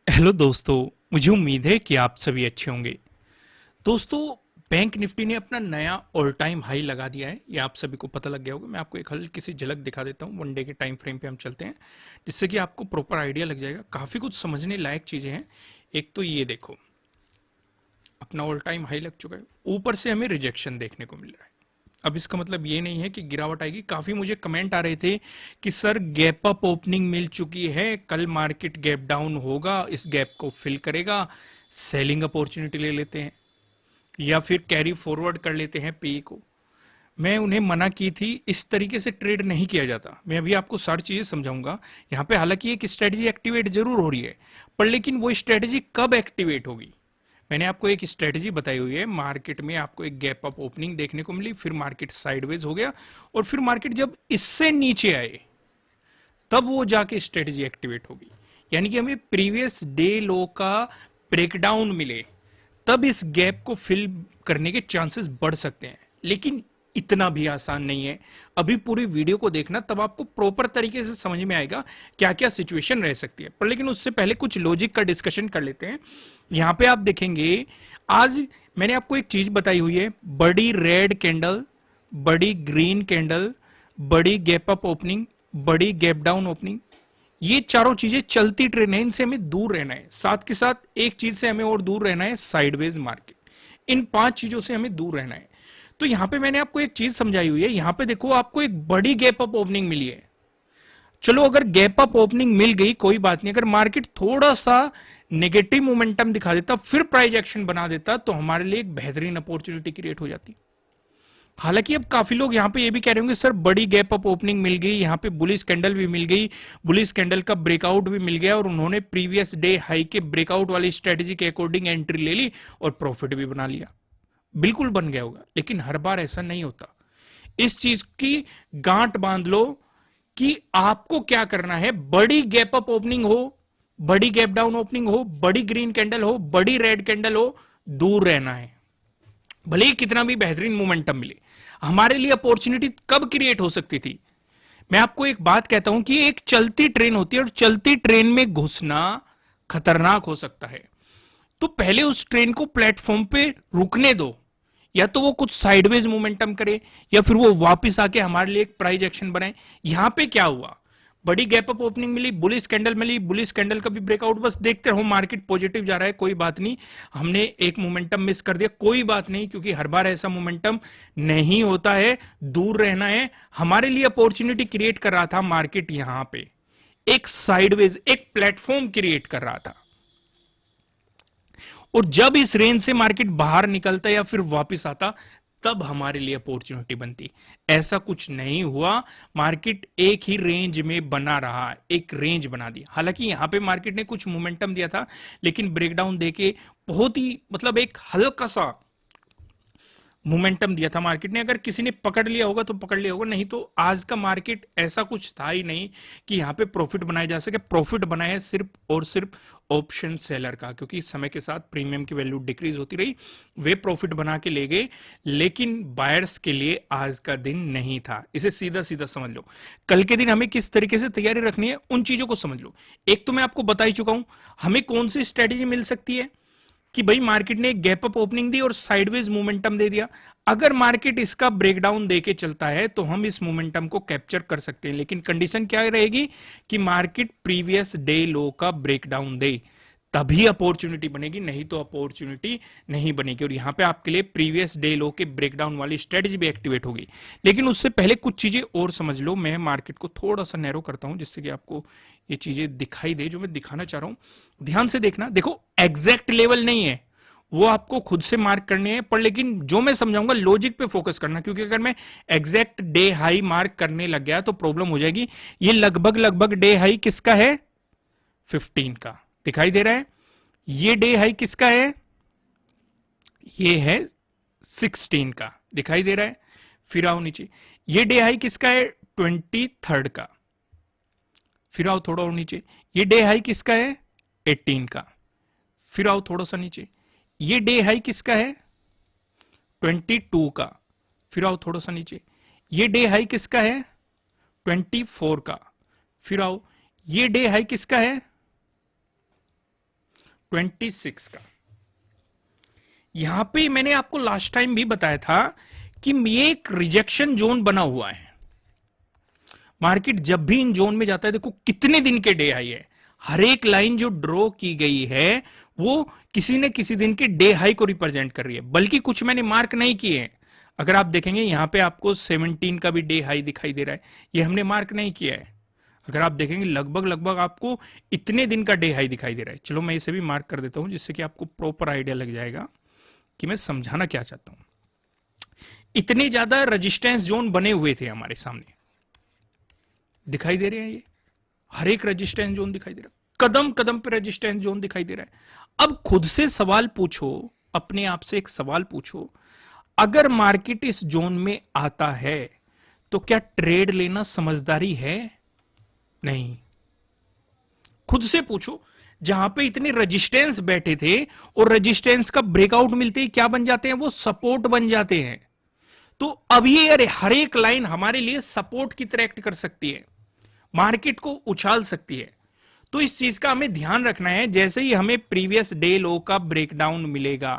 Hello दोस्तों। मुझे उम्मीद है कि आप सभी अच्छे होंगे। दोस्तों, बैंक निफ्टी ने अपना नया ऑल टाइम हाई लगा दिया है। ये आप सभी को पता लग गया होगा। मैं आपको एक हल्की सी झलक दिखा देता हूँ। वन डे के टाइम फ्रेम पे हम चलते हैं, जिससे कि आपको प्रॉपर आइडिया लग जाएगा। काफ़ी कुछ समझने लायक चीज़ें हैं। एक तो ये देखो, अपना ऑल टाइम हाई लग चुका है, ऊपर से हमें रिजेक्शन देखने को मिल रहा है। अब इसका मतलब ये नहीं है कि गिरावट आएगी। काफी मुझे कमेंट आ रहे थे कि सर गैप अप ओपनिंग मिल चुकी है, कल मार्केट गैप डाउन होगा, इस गैप को फिल करेगा, सेलिंग अपॉर्चुनिटी ले लेते हैं या फिर कैरी फॉरवर्ड कर लेते हैं पी को। मैं उन्हें मना की थी, इस तरीके से ट्रेड नहीं किया जाता। मैं अभी आपको सारी चीजें समझाऊंगा। यहाँ पे हालांकि एक स्ट्रेटजी एक्टिवेट जरूर हो रही है, पर लेकिन वो स्ट्रेटजी कब एक्टिवेट होगी। मैंने आपको एक स्ट्रेटजी बताई हुई है। मार्केट में आपको एक गैप अप ओपनिंग देखने को मिली, फिर मार्केट साइडवेज हो गया, और फिर मार्केट जब इससे नीचे आए तब वो जाके स्ट्रेटजी एक्टिवेट होगी। यानी कि हमें प्रीवियस डे लो का ब्रेकडाउन मिले, तब इस गैप को फिल करने के चांसेस बढ़ सकते हैं। लेकिन इतना भी आसान नहीं है। अभी पूरी वीडियो को देखना, तब आपको प्रॉपर तरीके से समझ में आएगा क्या क्या सिचुएशन रह सकती है। पर लेकिन उससे पहले कुछ लॉजिक का डिस्कशन कर लेते हैं। यहां पे आप देखेंगे, आज मैंने आपको एक चीज बताई हुई है। बड़ी रेड कैंडल, बड़ी ग्रीन कैंडल, बड़ी गैप अप ओपनिंग, बड़ी गैप डाउन ओपनिंग, ये चारों चीजें चलती ट्रेन है, इनसे हमें दूर रहना है। साथ के साथ एक चीज से हमें और दूर रहना है, साइडवेज मार्केट। इन पांच चीजों से हमें दूर रहना है। तो यहां पे मैंने आपको एक चीज समझाई हुई है। यहां पे देखो, आपको एक बड़ी गैप अप ओपनिंग मिली है। चलो, अगर गैप अप ओपनिंग मिल गई कोई बात नहीं। अगर मार्केट थोड़ा सा नेगेटिव मोमेंटम दिखा देता, फिर प्राइस एक्शन बना देता, तो हमारे लिए एक बेहतरीन अपॉर्चुनिटी क्रिएट हो जाती। हालांकि अब काफी लोग यहां पे ये भी कह रहे होंगे, सर बड़ी गैप अप ओपनिंग मिल गई, यहां पे बुलिश कैंडल भी मिल गई, बुलिश कैंडल का ब्रेकआउट भी मिल गया, और उन्होंने प्रीवियस डे हाई के ब्रेकआउट वाली स्ट्रेटेजी के अकॉर्डिंग एंट्री ले ली और प्रॉफिट भी बना लिया। बिल्कुल बन गया होगा, लेकिन हर बार ऐसा नहीं होता। इस चीज की गांठ बांध लो कि आपको क्या करना है। बड़ी गैप अप ओपनिंग हो, बड़ी गैप डाउन ओपनिंग हो, बड़ी ग्रीन कैंडल हो, बड़ी रेड कैंडल हो, दूर रहना है। भले ही कितना भी बेहतरीन मोमेंटम मिले। हमारे लिए अपॉर्चुनिटी कब क्रिएट हो सकती थी। मैं आपको एक बात कहता हूं कि एक चलती ट्रेन होती है, और चलती ट्रेन में घुसना खतरनाक हो सकता है। तो पहले उस ट्रेन को प्लेटफॉर्म पे रुकने दो। या तो वो कुछ साइडवेज मोमेंटम करे, या फिर वो वापस आके हमारे लिए एक प्राइस एक्शन बनाए। यहां पे क्या हुआ, बड़ी गैप अप ओपनिंग मिली, बुलिश कैंडल मिली, बुलिश कैंडल का भी ब्रेकआउट। बस देखते रहो, मार्केट पॉजिटिव जा रहा है, कोई बात नहीं। हमने एक मोमेंटम मिस कर दिया, कोई बात नहीं, क्योंकि हर बार ऐसा मोमेंटम नहीं होता है। दूर रहना है। हमारे लिए अपॉर्चुनिटी क्रिएट कर रहा था मार्केट, यहां पे एक साइडवेज एक प्लेटफॉर्म क्रिएट कर रहा था। और जब इस रेंज से मार्केट बाहर निकलता या फिर वापस आता, तब हमारे लिए अपॉर्चुनिटी बनती। ऐसा कुछ नहीं हुआ। मार्केट एक ही रेंज में बना रहा, एक रेंज बना दी। हालांकि यहां पे मार्केट ने कुछ मोमेंटम दिया था, लेकिन ब्रेकडाउन देके बहुत ही मतलब एक हल्का सा मोमेंटम दिया था मार्केट ने। अगर किसी ने पकड़ लिया होगा तो पकड़ लिया होगा, नहीं तो आज का मार्केट ऐसा कुछ था ही नहीं कि यहां पे प्रॉफिट बनाया जा सके। प्रॉफिट बना है सिर्फ और सिर्फ ऑप्शन सेलर का, क्योंकि समय के साथ प्रीमियम की वैल्यू डिक्रीज होती रही, वे प्रॉफिट बना के ले गए। लेकिन बायर्स के लिए आज का दिन नहीं था। इसे सीधा सीधा समझ लो। कल के दिन हमें किस तरीके से तैयारी रखनी है, उन चीजों को समझ लो। एक तो मैं आपको बता ही चुका हूं, हमें कौन सी स्ट्रेटेजी मिल सकती है कि भाई मार्केट ने एक गैप अप ओपनिंग दी और साइडवेज मोमेंटम दे दिया। अगर मार्केट इसका ब्रेकडाउन देके चलता है तो हम इस मोमेंटम को कैप्चर कर सकते हैं, लेकिन कंडीशन क्या रहेगी कि मार्केट प्रीवियस डे लो का ब्रेकडाउन दे, तभी अपॉर्चुनिटी बनेगी, नहीं तो अपॉर्चुनिटी नहीं बनेगी। और यहां पे आपके लिए प्रीवियस डे लो के ब्रेकडाउन वाली स्ट्रेटजी भी एक्टिवेट होगी। लेकिन उससे पहले कुछ चीजें और समझ लो। मैं मार्केट को थोड़ा सा नैरो करता हूं, जिससे कि आपको ये चीजें दिखाई दे जो मैं दिखाना चाह रहा हूं। ध्यान से देखना। देखो, एग्जैक्ट लेवल नहीं है, वो आपको खुद से मार्क करने हैं, पर लेकिन जो मैं समझाऊंगा लॉजिक पे फोकस करना, क्योंकि अगर मैं एग्जैक्ट डे हाई मार्क करने लग गया तो प्रॉब्लम हो जाएगी। ये लगभग लगभग डे हाई किसका है, 15 का दिखाई दे रहा है। ये डे हाई किसका है, ये है 16 का दिखाई दे रहा है। फिर आओ नीचे, ये डे हाई किसका है, 23 का। फिर आओ थोड़ा और नीचे, ये डे हाई किसका है, 18 का। फिर आओ थोड़ा सा नीचे, ये डे हाई किसका है, 22 का। फिर आओ थोड़ा सा नीचे, ये डे हाई किसका है, 24 का। फिर आओ, ये डे हाई किसका है, 26 का। यहां पे मैंने आपको लास्ट टाइम भी बताया था कि ये एक रिजेक्शन जोन बना हुआ है। मार्केट जब भी इन जोन में जाता है, देखो कितने दिन के डे हाई है। हर एक लाइन जो ड्रॉ की गई है वो किसी न किसी दिन के डे हाई को रिप्रेजेंट कर रही है, बल्कि कुछ मैंने मार्क नहीं किए हैं। अगर आप देखेंगे यहां पे आपको 17 का भी डे हाई दिखाई दे रहा है, ये हमने मार्क नहीं किया है। अगर आप देखेंगे लगभग लगभग आपको इतने दिन का डे हाई दिखाई दे रहा है। चलो मैं इसे भी मार्क कर देता हूं, जिससे कि आपको प्रॉपर आइडिया लग जाएगा कि मैं समझाना क्या चाहता हूं। इतने ज्यादा रजिस्टेंस जोन बने हुए थे हमारे सामने, दिखाई दे रहे हैं। ये हर एक रजिस्टेंस जोन दिखाई दे रहा है, कदम कदम पे रजिस्टेंस जोन दिखाई दे रहा है। अब खुद से सवाल पूछो, अपने आप से एक सवाल पूछो, अगर मार्केट इस जोन में आता है तो क्या ट्रेड लेना समझदारी है? नहीं। खुद से पूछो, जहां पे इतने रजिस्टेंस बैठे थे और रजिस्टेंस का ब्रेकआउट मिलते ही क्या बन जाते हैं? वो सपोर्ट बन जाते हैं। तो अब ये अरे हर एक लाइन हमारे लिए सपोर्ट की तरह एक्ट कर सकती है, मार्केट को उछाल सकती है। तो इस चीज का हमें ध्यान रखना है। जैसे ही हमें प्रीवियस डे लो का ब्रेकडाउन मिलेगा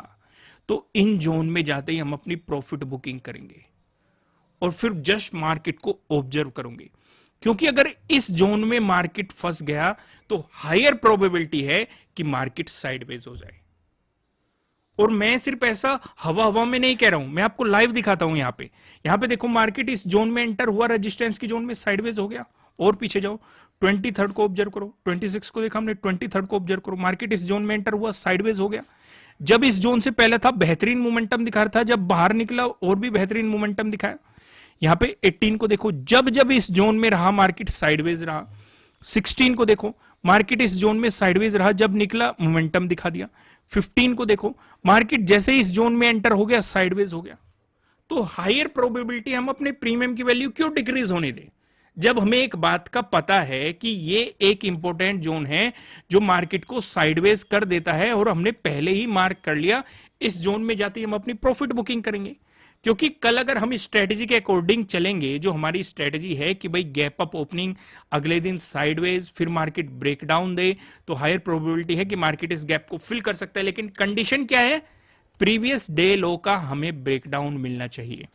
तो इन जोन में जाते ही हम अपनी प्रॉफिट बुकिंग करेंगे और फिर जस्ट मार्केट को ऑब्जर्व करेंगे। क्योंकि अगर इस जोन में मार्केट फंस गया तो हायर प्रोबेबिलिटी है कि मार्केट साइडवेज हो जाए। और मैं सिर्फ ऐसा हवा हवा में नहीं कह रहा हूं, मैं आपको लाइव दिखाता हूं। यहां पे देखो मार्केट इस जोन में एंटर हुआ, रेजिस्टेंस की जोन में साइडवेज हो गया। और पीछे जाओ, 23 को ऑब्जर्व करो, 26 को देखा हमने, 23 को ऑब्जर्व करो, मार्केट इस जोन में एंटर हुआ, साइडवेज हो गया। जब इस जोन से पहले था बेहतरीन मोमेंटम दिखा रहा था, जब बाहर निकला और भी बेहतरीन मोमेंटम दिखाया। यहां पे 18 को देखो, जब जब इस जोन में रहा मार्केट साइडवेज रहा। 16 को देखो, मार्केट इस जोन में साइडवेज रहा, जब निकला मोमेंटम दिखा दिया। 15 को देखो, मार्केट जैसे इस जोन में एंटर हो गया साइडवेज हो गया। तो हायर प्रोबेबिलिटी हम अपने प्रीमियम की वैल्यू क्यों डिक्रीज होने दें, जब हमें एक बात का पता है कि ये एक इंपॉर्टेंट जोन है जो मार्केट को साइडवेज कर देता है और हमने पहले ही मार्क कर लिया, इस जोन में जाते ही हम अपनी प्रॉफिट बुकिंग करेंगे। क्योंकि कल अगर हम स्ट्रेटेजी के अकॉर्डिंग चलेंगे, जो हमारी स्ट्रेटेजी है कि भाई गैप अप ओपनिंग, अगले दिन साइडवेज, फिर मार्केट ब्रेकडाउन दे, तो हायर प्रोबेबिलिटी है कि मार्केट इस गैप को फिल कर सकता है। लेकिन कंडीशन क्या है? प्रीवियस डे लो का हमें ब्रेकडाउन मिलना चाहिए।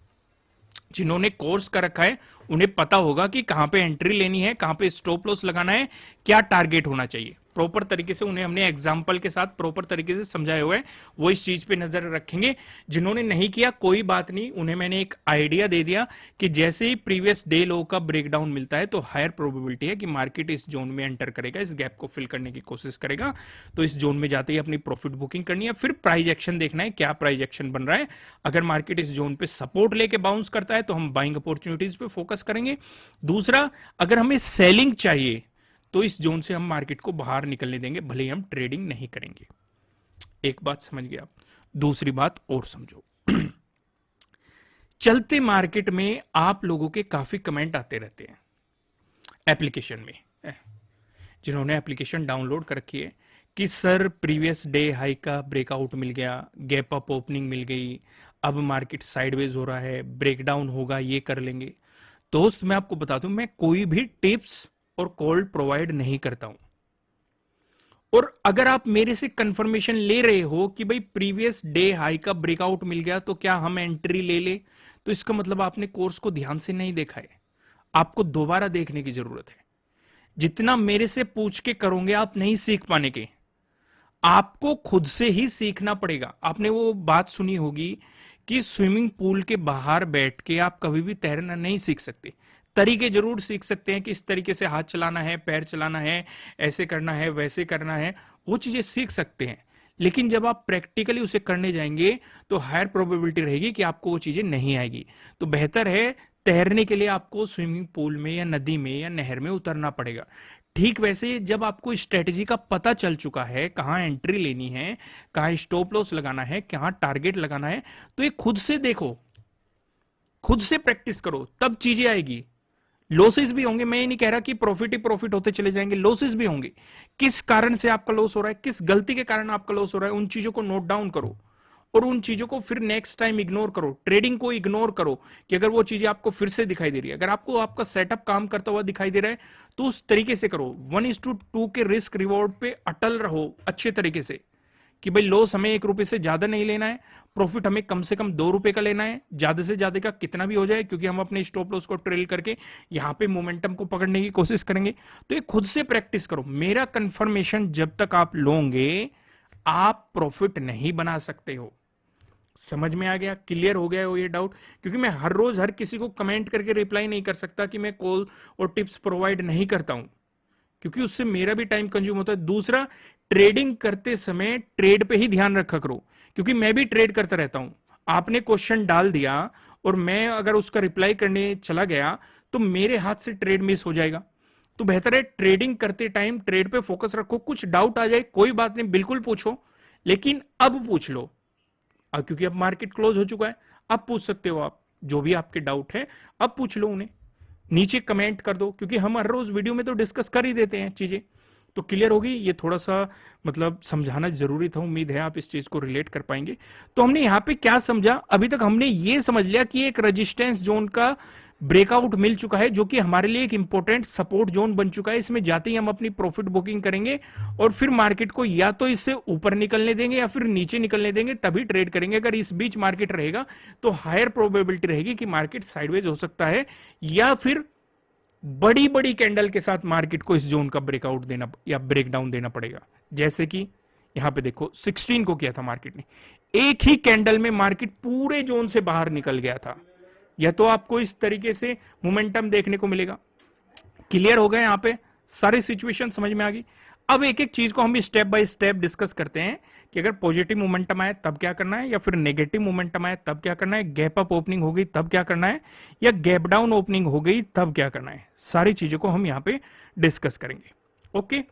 जिन्होंने कोर्स कर रखा है उन्हें पता होगा कि कहां पे एंट्री लेनी है, कहां पे स्टॉप लॉस लगाना है, क्या टारगेट होना चाहिए। प्रॉपर तरीके से उन्हें हमने एग्जाम्पल के साथ प्रॉपर तरीके से समझाया हुआ है, वो इस चीज पे नजर रखेंगे। जिन्होंने नहीं किया कोई बात नहीं, उन्हें मैंने एक आइडिया दे दिया कि जैसे ही प्रीवियस डे लो का ब्रेकडाउन मिलता है तो हायर प्रोबेबिलिटी है कि मार्केट इस जोन में एंटर करेगा, इस गैप को फिल करने की कोशिश करेगा। तो इस जोन में जाते ही अपनी प्रॉफिट बुकिंग करनी है, फिर प्राइस एक्शन देखना है क्या प्राइस एक्शन बन रहा है। अगर मार्केट इस जोन पे सपोर्ट लेके बाउंस करता है तो हम बाइंग अपॉर्चुनिटीज पे फोकस करेंगे। दूसरा, अगर हमें सेलिंग चाहिए तो इस जोन से हम मार्केट को बाहर निकलने देंगे, भले ही हम ट्रेडिंग नहीं करेंगे। एक बात समझ गए आप? दूसरी बात और समझो। चलते मार्केट में आप लोगों के काफी कमेंट आते रहते हैं एप्लीकेशन में, जिन्होंने एप्लीकेशन डाउनलोड कर रखी है कि सर प्रीवियस डे हाई का ब्रेकआउट मिल गया, गैप अप ओपनिंग मिल गई, अब मार्केट साइडवेज हो रहा है, ब्रेकडाउन होगा, ये कर लेंगे। दोस्त मैं आपको बता दूं, मैं कोई भी टिप्स और कॉल प्रोवाइड नहीं करता हूं। और अगर आप मेरे से कंफर्मेशन ले रहे हो कि भाई प्रीवियस डे हाई का ब्रेकआउट मिल गया तो क्या हम एंट्री ले ले, तो इसका मतलब आपने कोर्स को ध्यान से नहीं देखा है, आपको दोबारा देखने की जरूरत है। जितना मेरे से पूछ के करोगे आप नहीं सीख पाने के, आपको खुद से ही सीखना पड़ेगा। आपने वो बात सुनी होगी कि स्विमिंग पूल के बाहर बैठ के आप कभी भी तैरना नहीं सीख सकते। तरीके जरूर सीख सकते हैं कि इस तरीके से हाथ चलाना है, पैर चलाना है, ऐसे करना है, वैसे करना है, वो चीजें सीख सकते हैं। लेकिन जब आप प्रैक्टिकली उसे करने जाएंगे तो हायर प्रोबेबिलिटी रहेगी कि आपको वो चीजें नहीं आएगी। तो बेहतर है तैरने के लिए आपको स्विमिंग पूल में या नदी में या नहर में उतरना पड़ेगा। ठीक वैसे जब आपको स्ट्रेटेजी का पता चल चुका है, कहां एंट्री लेनी है, कहां स्टॉप लॉस लगाना है, कहां टारगेट लगाना है, तो ये खुद से देखो, खुद से प्रैक्टिस करो, तब चीजें आएगी। लॉसेस भी होंगे, मैं ये नहीं कह रहा कि प्रॉफिट ही प्रॉफिट होते चले जाएंगे, लॉसेस भी होंगे। किस कारण से आपका लॉस हो रहा है, किस गलती के कारण आपका लॉस हो रहा है, उन चीजों को नोट डाउन करो और उन चीजों को फिर नेक्स्ट टाइम इग्नोर करो। ट्रेडिंग को इग्नोर करो कि अगर वो चीजें आपको फिर से दिखाई दे रही है, अगर आपको आपका सेटअप काम करता हुआ दिखाई दे रहा है तो उस तरीके से करो। 1:2 के रिस्क रिवॉर्ड पे अटल रहो अच्छे तरीके से। कि भाई लॉस हमें 1 रुपए से ज्यादा नहीं लेना है, प्रॉफिट हमें कम से कम 2 रुपए का लेना है, ज्यादा से ज्यादा का कितना भी हो जाए, क्योंकि हम अपने स्टॉप लॉस को ट्रेल करके यहाँ पे मोमेंटम को पकड़ने की कोशिश करेंगे। तो ये खुद से प्रैक्टिस करो। मेरा कंफर्मेशन जब तक आप लोगे आप प्रॉफिट नहीं बना सकते हो। समझ में आ गया? क्लियर हो गया हो ये डाउट? क्योंकि मैं हर रोज हर किसी को कमेंट करके रिप्लाई नहीं कर सकता कि मैं कॉल और टिप्स प्रोवाइड नहीं करता हूं, क्योंकि उससे मेरा भी टाइम कंज्यूम होता है। दूसरा, ट्रेडिंग करते समय ट्रेड पे ही ध्यान रखा करो, क्योंकि मैं भी ट्रेड करता रहता हूं। आपने क्वेश्चन डाल दिया और मैं अगर उसका रिप्लाई करने चला गया तो मेरे हाथ से ट्रेड मिस हो जाएगा। तो बेहतर है ट्रेडिंग करते टाइम ट्रेड पे फोकस रखो। कुछ डाउट आ जाए कोई बात नहीं, बिल्कुल पूछो, लेकिन अब पूछ लो। अब क्योंकि अब मार्केट क्लोज हो चुका है, अब पूछ सकते हो आप जो भी आपके डाउट है, अब पूछ लो उन्हें, नीचे कमेंट कर दो, क्योंकि हम हर रोज वीडियो में तो डिस्कस कर ही देते हैं चीजें। तो क्लियर होगी? ये थोड़ा सा मतलब समझाना जरूरी था, उम्मीद है आप इस चीज को रिलेट कर पाएंगे। तो हमने यहां पे क्या समझा? अभी तक हमने ये समझ लिया कि एक रेजिस्टेंस जोन का ब्रेकआउट मिल चुका है, जो कि हमारे लिए एक इंपॉर्टेंट सपोर्ट जोन बन चुका है। इसमें जाते ही हम अपनी प्रॉफिट बुकिंग करेंगे और फिर मार्केट को या तो इससे ऊपर निकलने देंगे या फिर नीचे निकलने देंगे, तभी ट्रेड करेंगे। अगर इस बीच मार्केट रहेगा तो हायर प्रोबेबिलिटी रहेगी कि मार्केट साइडवेज हो सकता है, या फिर बड़ी बड़ी कैंडल के साथ मार्केट को इस जोन का ब्रेकआउट देना या ब्रेकडाउन देना पड़ेगा। जैसे कि यहां पे देखो 16 को किया था मार्केट ने, एक ही कैंडल में मार्केट पूरे जोन से बाहर निकल गया था। या तो आपको इस तरीके से मोमेंटम देखने को मिलेगा। क्लियर हो गए? यहां पे सारी सिचुएशन समझ में आ गई। अब एक एक चीज को हम स्टेप बाय स्टेप डिस्कस करते हैं कि अगर पॉजिटिव मोमेंटम आए तब क्या करना है, या फिर नेगेटिव मोमेंटम आए तब क्या करना है, गैप अप ओपनिंग हो गई तब क्या करना है, या गैप डाउन ओपनिंग हो गई तब क्या करना है। सारी चीजों को हम यहां पे डिस्कस करेंगे। ओके,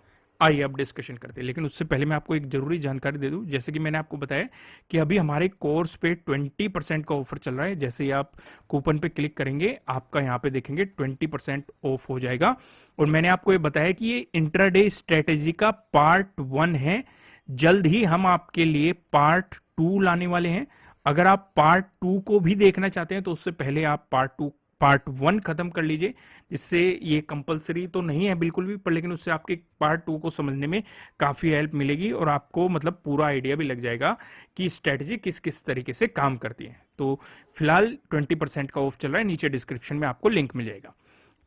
आइए अब डिस्कशन करते हैं। लेकिन उससे पहले मैं आपको एक जरूरी जानकारी दे दूं, जैसे कि मैंने आपको बताया कि अभी हमारे कोर्स पे 20% का ऑफर चल रहा है। जैसे ही आप कूपन पे क्लिक करेंगे आपका यहाँ पे देखेंगे 20% ऑफ हो जाएगा। और मैंने आपको ये बताया कि ये इंट्राडे स्ट्रेटेजी का पार्ट 1 है। जल्द ही हम आपके लिए पार्ट 2 लाने वाले हैं। अगर आप पार्ट 2 को भी देखना चाहते हैं तो उससे पहले आप पार्ट 1 खत्म कर लीजिए, जिससे ये कंपलसरी तो नहीं है बिल्कुल भी, पर लेकिन उससे आपके पार्ट 2 को समझने में काफी हेल्प मिलेगी और आपको मतलब पूरा आइडिया भी लग जाएगा कि स्ट्रेटजी किस किस तरीके से काम करती है। तो फिलहाल 20% का ऑफ चल रहा है, नीचे डिस्क्रिप्शन में आपको लिंक मिल जाएगा।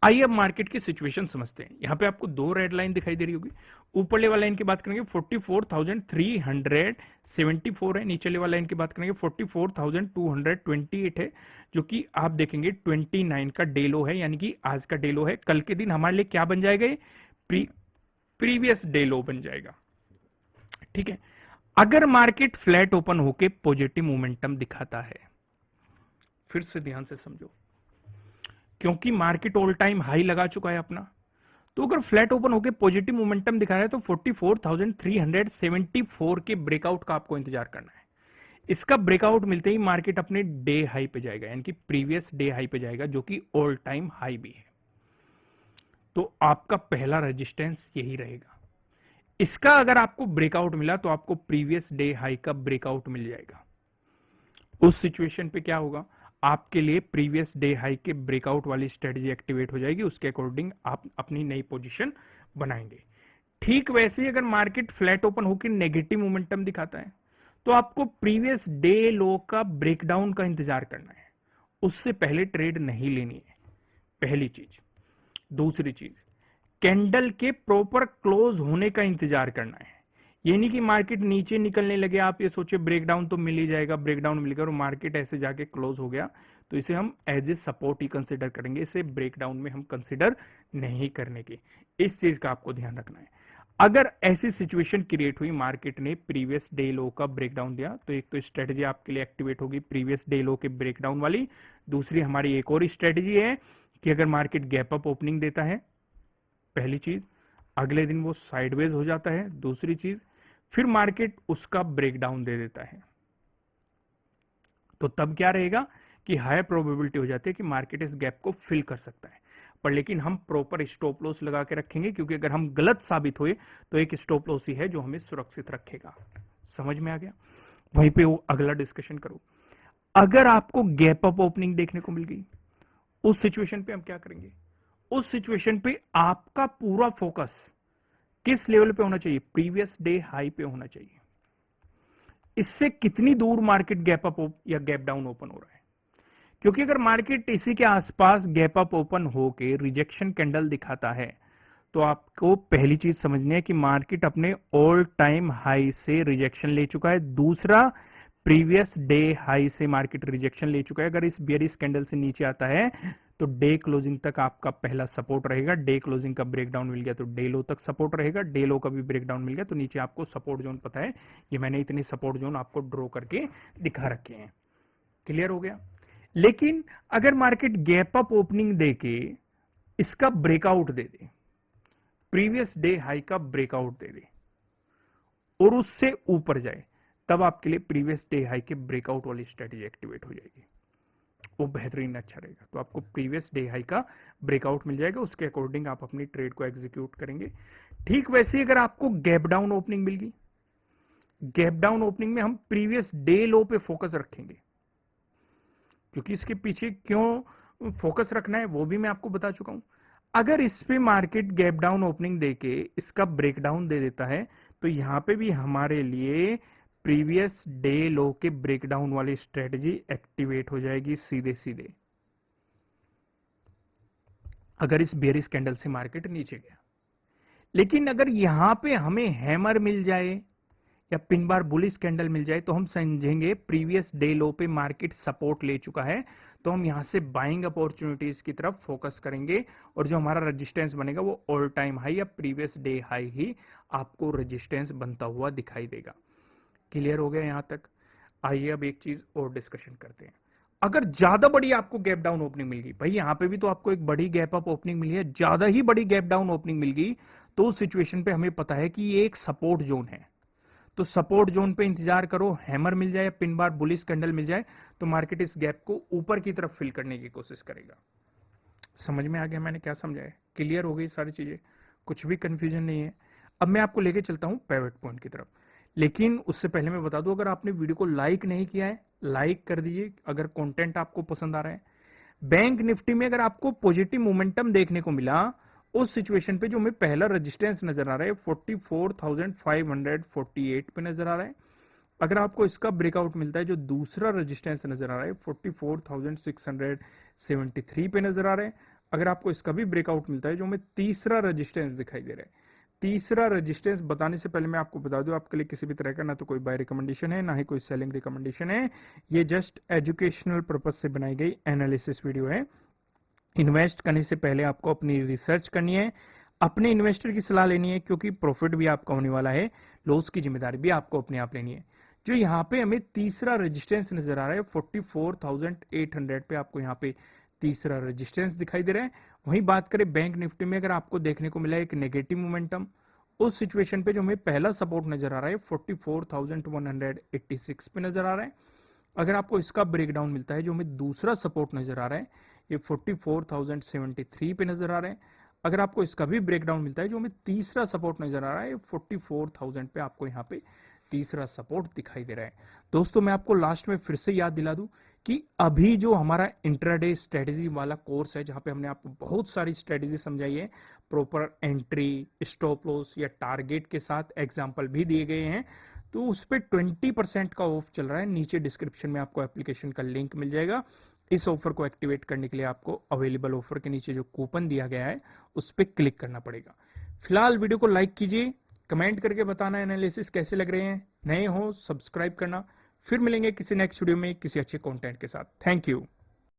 आइए अब मार्केट की सिचुएशन समझते हैं। यहाँ पे आपको दो रेड लाइन दिखाई दे रही होगी। ऊपर वाला लाइन की बात करेंगे 44,374 है, नीचे वाला लाइन की बात करेंगे 44,228 है, जो कि आप देखेंगे 29 का डे लो है, यानी कि आज का डे लो है। कल के दिन हमारे लिए क्या बन जाएगा? ये प्रीवियस डे लो बन जाएगा। ठीक है, अगर मार्केट फ्लैट ओपन होके पॉजिटिव मोमेंटम दिखाता है, फिर से ध्यान से समझो, क्योंकि मार्केट ऑल टाइम हाई लगा चुका है अपना, तो अगर फ्लैट ओपन होकर पॉजिटिव मोमेंटम दिखा रहा है तो 44,374 के ब्रेकआउट का आपको इंतजार करना है। इसका ब्रेकआउट मिलते ही मार्केट अपने डे हाई पे जाएगा, यानी कि प्रीवियस डे हाई पे जाएगा, जो कि ऑल टाइम हाई भी है। तो आपका पहला रेजिस्टेंस यही रहेगा। इसका अगर आपको ब्रेकआउट मिला तो आपको प्रीवियस डे हाई का ब्रेकआउट मिल जाएगा। उस सिचुएशन पे क्या होगा? आपके लिए प्रीवियस डे हाई के ब्रेकआउट वाली स्ट्रेटजी एक्टिवेट हो जाएगी, उसके अकॉर्डिंग आप अपनी नई पोजीशन बनाएंगे। ठीक वैसे ही अगर मार्केट फ्लैट ओपन होकर नेगेटिव मोमेंटम दिखाता है तो आपको प्रीवियस डे लो का ब्रेकडाउन का इंतजार करना है, उससे पहले ट्रेड नहीं लेनी है, पहली चीज। दूसरी चीज, कैंडल के प्रॉपर क्लोज होने का इंतजार करना है। ये नहीं कि मार्केट नीचे निकलने लगे आप ये सोचे ब्रेकडाउन तो मिल ही जाएगा, ब्रेकडाउन मिलेगा और मार्केट ऐसे जाके क्लोज हो गया तो इसे हम एज ए सपोर्ट ही कंसिडर करेंगे, इसे ब्रेकडाउन में हम कंसिडर नहीं करने की। इस चीज का आपको ध्यान रखना है। अगर ऐसी सिचुएशन क्रिएट हुई, मार्केट ने प्रीवियस डे लो का ब्रेकडाउन दिया, तो एक तो स्ट्रेटजी आपके लिए एक्टिवेट होगी प्रीवियस डे लो के ब्रेकडाउन वाली। दूसरी हमारी एक और स्ट्रेटजी है कि अगर मार्केट गैप अप ओपनिंग देता है, पहली चीज, अगले दिन वो साइडवेज हो जाता है, दूसरी चीज, फिर मार्केट उसका ब्रेकडाउन दे देता है, तो तब क्या रहेगा कि हायर प्रोबेबिलिटी हो जाती है कि मार्केट इस गैप को फिल कर सकता है। पर लेकिन हम प्रॉपर स्टॉप लॉस लगा के रखेंगे, क्योंकि अगर हम गलत साबित हुए तो एक स्टॉप लॉस ही है जो हमें सुरक्षित रखेगा। समझ में आ गया? वहीं पे वो अगला डिस्कशन करो। अगर आपको गैप अप ओपनिंग देखने को मिल गई, उस सिचुएशन पे हम क्या करेंगे? उस सिचुएशन पे आपका पूरा फोकस किस लेवल पे होना चाहिए? प्रीवियस डे हाई पे होना चाहिए। इससे कितनी दूर मार्केट गैप अप या गैप डाउन ओपन हो रहा है। क्योंकि अगर मार्केट इसी के आसपास गैप अप ओपन होके रिजेक्शन कैंडल दिखाता है तो आपको पहली चीज समझनी है कि मार्केट अपने ऑल टाइम हाई से रिजेक्शन ले चुका है। दूसरा, प्रीवियस डे हाई से मार्केट रिजेक्शन ले चुका है। अगर इस बेयरिश कैंडल से नीचे आता है तो डे क्लोजिंग तक आपका पहला सपोर्ट रहेगा। डे क्लोजिंग का ब्रेकडाउन मिल गया तो डे लो तक सपोर्ट रहेगा। डे लो का भी ब्रेकडाउन मिल गया तो नीचे आपको सपोर्ट जोन पता है। ये मैंने इतने सपोर्ट जोन आपको ड्रॉ करके दिखा रखे हैं। क्लियर हो गया। लेकिन अगर मार्केट गैप अप ओपनिंग देके इसका ब्रेकआउट दे दे, प्रीवियस डे हाई का ब्रेकआउट दे दे और उससे ऊपर जाए, तब आपके लिए प्रीवियस डे हाई के ब्रेकआउट वाली स्ट्रेटेजी एक्टिवेट हो जाएगी। वो बेहतरीन अच्छा रहेगा। तो आपको प्रीवियस डे हाई का ब्रेकआउट मिल जाएगा, उसके अकॉर्डिंग आप अपनी ट्रेड को एग्जीक्यूट करेंगे। ठीक वैसे ही अगर आपको गैप डाउन ओपनिंग मिल गई, गैप डाउन ओपनिंग में हम प्रीवियस डे लो पे फोकस रखेंगे। क्योंकि इसके पीछे क्यों फोकस रखना है वो भी मैं आपको बता चुका हूं। अगर इस पे मार्केट गैप डाउन ओपनिंग देके इसका ब्रेकडाउन दे देता है तो यहां पे भी हमारे लिए प्रीवियस डे लो के ब्रेकडाउन वाली स्ट्रेटजी एक्टिवेट हो जाएगी सीधे सीधे, अगर इस बेयरिश कैंडल से मार्केट नीचे गया। लेकिन अगर यहां पे हमें हैमर मिल जाए या पिन बार बुलिश कैंडल मिल जाए तो हम समझेंगे प्रीवियस डे लो पे मार्केट सपोर्ट ले चुका है, तो हम यहां से बाइंग अपॉर्चुनिटीज की तरफ फोकस करेंगे और जो हमारा रेजिस्टेंस बनेगा वो ऑल टाइम हाई या प्रीवियस डे हाई ही आपको रेजिस्टेंस बनता हुआ दिखाई देगा। क्लियर हो गया यहां तक। आइए अब एक चीज और डिस्कशन करते हैं। अगर ज्यादा बड़ी आपको गैप डाउन ओपनिंग मिल गई, भाई यहां पे भी तो आपको एक बड़ी गैप अप ओपनिंग मिली है, ज्यादा ही बड़ी गैप डाउन ओपनिंग मिल गई, तो उस सिचुएशन पे हमें पता है कि ये एक सपोर्ट जोन है। तो सपोर्ट जोन पे इंतजार करो, हैमर मिल जाए, पिन बार बुलिश कैंडल मिल जाए तो मार्केट इस गैप को ऊपर की तरफ फिल करने की कोशिश करेगा। समझ में आ गया मैंने क्या समझाया? क्लियर हो गई सारी चीजें, कुछ भी कंफ्यूजन नहीं है। अब मैं आपको लेके चलता हूं पिवट पॉइंट की तरफ। लेकिन उससे पहले मैं बता दूं, अगर आपने वीडियो को लाइक नहीं किया है लाइक कर दीजिए अगर कंटेंट आपको पसंद आ रहा है। बैंक निफ्टी में अगर आपको पॉजिटिव मोमेंटम देखने को मिला, उस सिचुएशन पे जो हमें पहला रेजिस्टेंस नजर आ रहा है 44,548 पे नजर आ रहा है। अगर आपको इसका ब्रेकआउट मिलता है, जो दूसरा रेजिस्टेंस नजर आ रहा है 44,673 पे नजर आ रहा है। अगर आपको इसका भी ब्रेकआउट मिलता है, जो हमें तीसरा रेजिस्टेंस दिखाई दे रहा है। तीसरा रेजिस्टेंस बताने से पहले मैं आपको बता दूं, आपके लिए किसी भी तरह का ना तो कोई बाय रिकमेंडेशन है ना ही कोई सेलिंग रिकमेंडेशन है। ये जस्ट एजुकेशनल पर्पज से बनाई गई एनालिसिस वीडियो है। इन्वेस्ट करने से पहले आपको अपनी रिसर्च करनी है, अपने इन्वेस्टर की सलाह लेनी है, क्योंकि प्रॉफिट भी आपका होने वाला है, लॉस की जिम्मेदारी भी आपको अपने आप लेनी है। जो यहाँ पे हमें तीसरा रेजिस्टेंस नजर आ रहा है 44,800 पे, आपको यहाँ पे तीसरा रेजिस्टेंस दिखाई दे रहा है। वहीं बात करें बैंक निफ्टी में, अगर आपको देखने को मिला एक नेगेटिव मोमेंटम, उस सिचुएशन पे जो हमें पहला सपोर्ट नजर आ रहा है 44,186 पे नजर आ रहा है। अगर आपको इसका ब्रेकडाउन मिलता है, जो हमें दूसरा सपोर्ट नजर आ रहा है ये 44,073 पे नजर आ रहा है। अगर आपको इसका भी ब्रेकडाउन मिलता है, जो हमें तीसरा सपोर्ट नजर आ रहा है 44,000 पे, आपको यहाँ पे तीसरा सपोर्ट दिखाई दे रहा है। दोस्तों मैं आपको लास्ट में फिर से याद दिला दूं कि अभी जो हमारा इंट्राडे स्ट्रेटेजी वाला कोर्स है, जहां पे हमने आपको बहुत सारी स्ट्रेटेजी समझाई है, प्रॉपर एंट्री, स्टॉप लॉस या टारगेट के साथ एग्जाम्पल भी दिए गए हैं, तो उस पर 20% का ऑफ चल रहा है। नीचे डिस्क्रिप्शन में आपको एप्लीकेशन का लिंक मिल जाएगा। इस ऑफर को एक्टिवेट करने के लिए आपको अवेलेबल ऑफर के नीचे जो कूपन दिया गया है उस पर क्लिक करना पड़ेगा। फिलहाल वीडियो को लाइक कीजिए, कमेंट करके बताना एनालिसिस कैसे लग रहे हैं, नए हो सब्सक्राइब करना। फिर मिलेंगे किसी नेक्स्ट वीडियो में किसी अच्छे कंटेंट के साथ। Thank you.